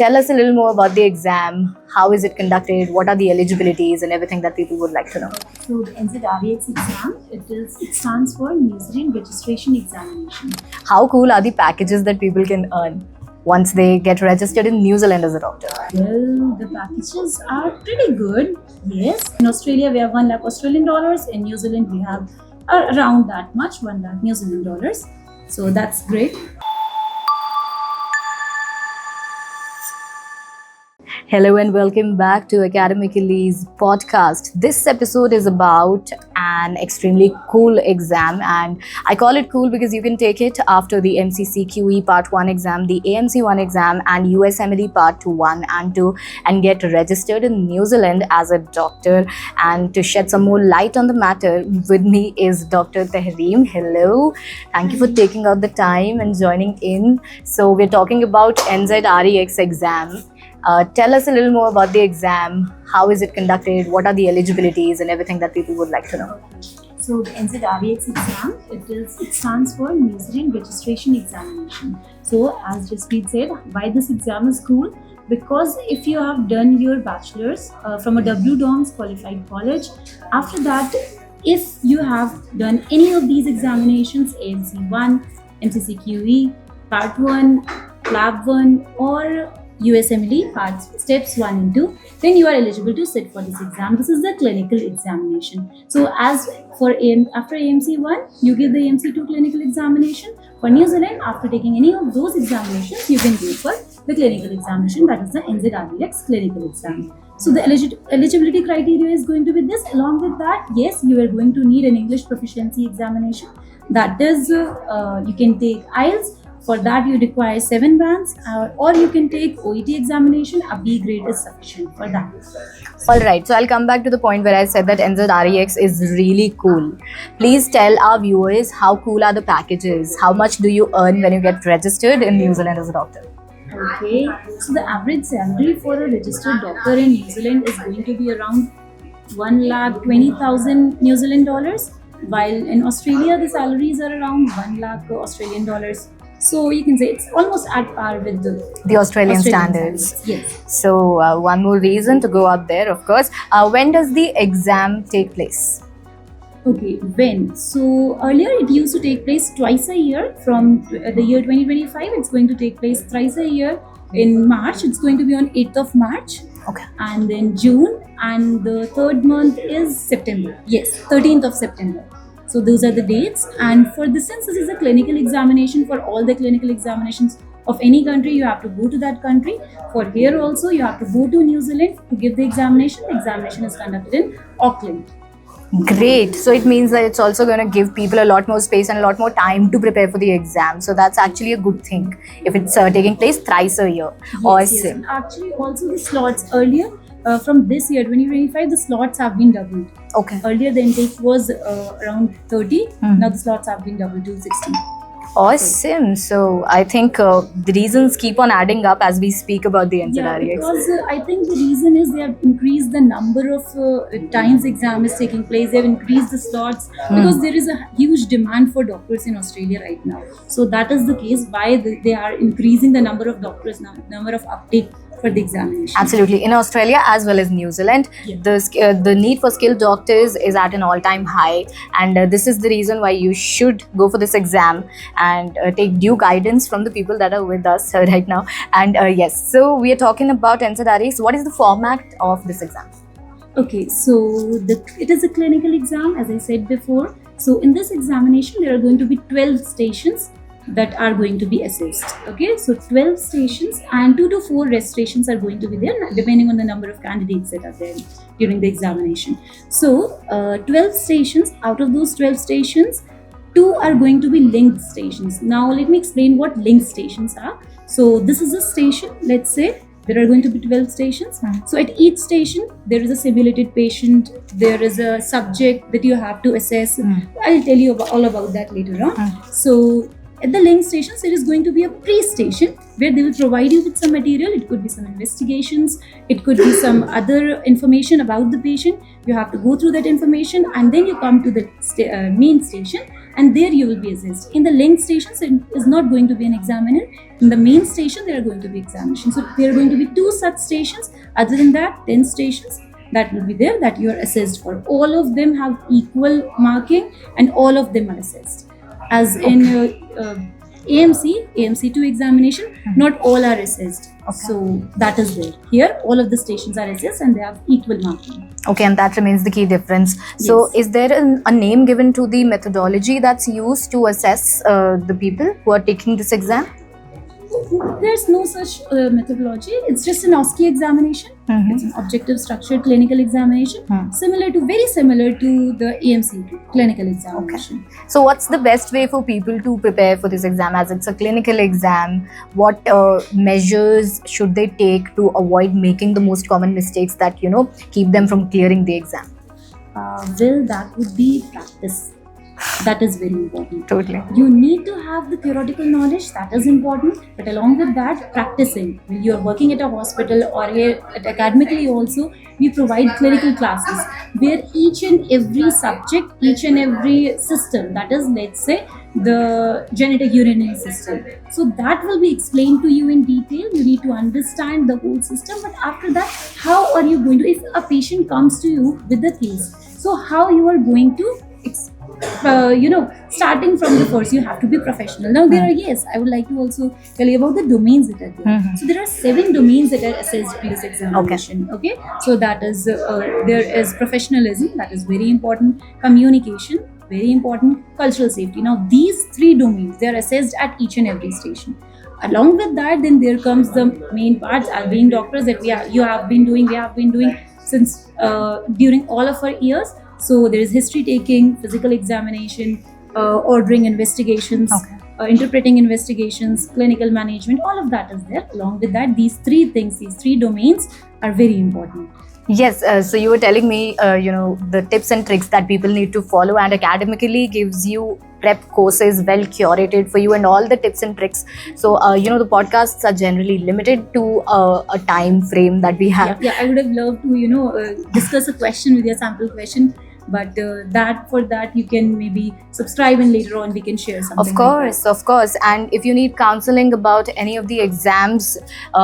Tell us a little more about the exam. How is it conducted? What are the eligibilities and everything that people would like to know? So the NZREX exam, it stands for New Zealand Registration Examination. How cool are the packages that people can earn once they get registered in New Zealand as a doctor? Well, the packages are pretty good. Yes. In Australia, we have 1 lakh Australian dollars. In New Zealand, we have around that much, 1 lakh New Zealand dollars. So that's great. Hello and welcome back to Academically's podcast. This episode is about an extremely cool exam, and I call it cool because you can take it after the MCCQE Part 1 exam, the AMC1 exam and USMLE Part 1 and 2 and get registered in New Zealand as a doctor. And to shed some more light on the matter, with me is Dr. Tahreem. Hello. Thank you for taking out the time and joining in. So we're talking about NZREX exam. Tell us a little more about the exam. How is it conducted? What are the eligibilities and everything that people would like to know? So the NZREX exam, it stands for New Zealand Registration Examination. So as Jaspreet said, why this exam is cool? Because if you have done your bachelor's from a WDOMS qualified college, after that, if you have done any of these examinations, AMC1, MCCQE, Part 1, Lab 1 or USMLE parts steps 1 and 2, then you are eligible to sit for this exam. This is the clinical examination. So as for after AMC1, you give the AMC2 clinical examination. For New Zealand, after taking any of those examinations, you can go for the clinical examination, that is the NZREX clinical exam. So the eligibility criteria is going to be this. Along with that, yes, you are going to need an English proficiency examination. That is, you can take IELTS. For that, you require 7 bands, or you can take OET examination. A B grade is sufficient for that. Alright, so I'll come back to the point where I said that NZREX is really cool. Please tell our viewers how cool are the packages? How much do you earn when you get registered in New Zealand as a doctor? Okay, so the average salary for a registered doctor in New Zealand is going to be around 1,20,000 New Zealand dollars, while in Australia the salaries are around 1 lakh Australian dollars. So you can say it's almost at par with the Australian standards. Yes. So one more reason to go up there, of course. When does the exam take place? Okay, when? So earlier it used to take place twice a year. From the year 2025, it's going to take place thrice a year. In March, it's going to be on 8th of March. Okay. And then June, and the third month is September. Yes, 13th of September. So those are the dates. And for this, since this is a clinical examination, for all the clinical examinations of any country, you have to go to that country. For here also, you have to go to New Zealand to give the examination. The examination is conducted in Auckland. Great. So it means that it's also going to give people a lot more space and a lot more time to prepare for the exam. So that's actually a good thing if it's taking place thrice a year. Yes, Awesome. yes. Actually, also the slots earlier, from this year 2025, the slots have been doubled. Okay. Earlier the intake was around 30. Now the slots have been doubled to 60. Awesome. So I think the reasons keep on adding up as we speak about the Yeah, NZREX. because I think the reason is they have increased the number of times exam is taking place. They have increased the slots because there is a huge demand for doctors in Australia right now. So that is the case why they are increasing the number of doctors now, number of uptake for the examination. Absolutely. In Australia as well as New Zealand, Yeah. the need for skilled doctors is at an all-time high, and this is the reason why you should go for this exam and take due guidance from the people that are with us right now. And yes, so we are talking about NZREX. What is the format of this exam? Okay, so it is a clinical exam, as I said before. So in this examination, there are going to be 12 stations that are going to be assessed. Okay, so 12 stations and 2 to 4 rest stations are going to be there depending on the number of candidates that are there during the examination. So 12 stations, out of those 12 stations, 2 are going to be linked stations. Now let me explain what linked stations are. So this is a station, let's say there are going to be 12 stations. So at each station, there is a simulated patient, there is a subject that you have to assess. I'll tell you all about that later on. So at the link stations, there is going to be a pre-station where they will provide you with some material. It could be some investigations, it could be some other information about the patient. You have to go through that information and then you come to the main station and there you will be assessed. In the link stations, it is not going to be an examiner. In the main station, there are going to be examinations. So there are going to be 2 such stations. Other than that, 10 stations that will be there that you are assessed for. All of them have equal marking, and all of them are assessed. As in AMC2 examination, not all are assessed. So that is there. Here, all of the stations are assessed and they have equal marking. Okay, and that remains the key difference. So, Yes. is there a name given to the methodology that's used to assess the people who are taking this exam? There's no such methodology. It's just an OSCE examination. Mhm. It's an objective structured clinical examination, very similar to the AMC2 clinical examination. So, what's the best way for people to prepare for this exam, as it's a clinical exam? What measures should they take to avoid making the most common mistakes that keep them from clearing the exam? Well, that would be practice. That is very important. Totally. You need to have the theoretical knowledge, that is important, but along with that, practicing. When you are working at a hospital or at academically also, we provide clinical classes where each and every subject, each and every system, that is, let's say, the genetic urinary system. So that will be explained to you in detail. You need to understand the whole system, but after that, how are you going to, if a patient comes to you with a case, so how you are going to starting from the first, you have to be professional. Now there are, yes, I would like to also tell you about the domains that are there. So there are 7 domains that are assessed in this examination. Okay, so that is there is professionalism, that is very important, communication, very important, cultural safety. Now these 3 domains, they are assessed at each and every station. Along with that, then there comes the main parts, as being doctors, that we have been doing since during all of our years. So there is history taking, physical examination, ordering investigations, interpreting investigations, clinical management, all of that is there. Along with that, these 3 things, these 3 domains are very important. Yes, so you were telling me, the tips and tricks that people need to follow, and academically gives you prep courses well curated for you and all the tips and tricks. So, the podcasts are generally limited to a time frame that we have. Yeah, I would have loved to, discuss a question with your sample question. But for that you can maybe subscribe, and later on we can share something. Of course. And if you need counseling about any of the exams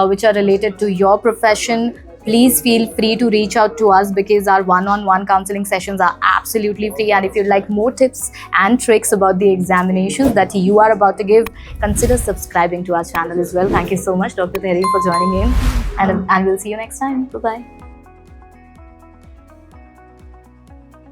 which are related to your profession, please feel free to reach out to us, because our one-on-one counseling sessions are absolutely free. And if you'd like more tips and tricks about the examinations that you are about to give, consider subscribing to our channel as well. Thank you so much, Dr. Tehri, for joining in, and we'll see you next time. Bye-bye.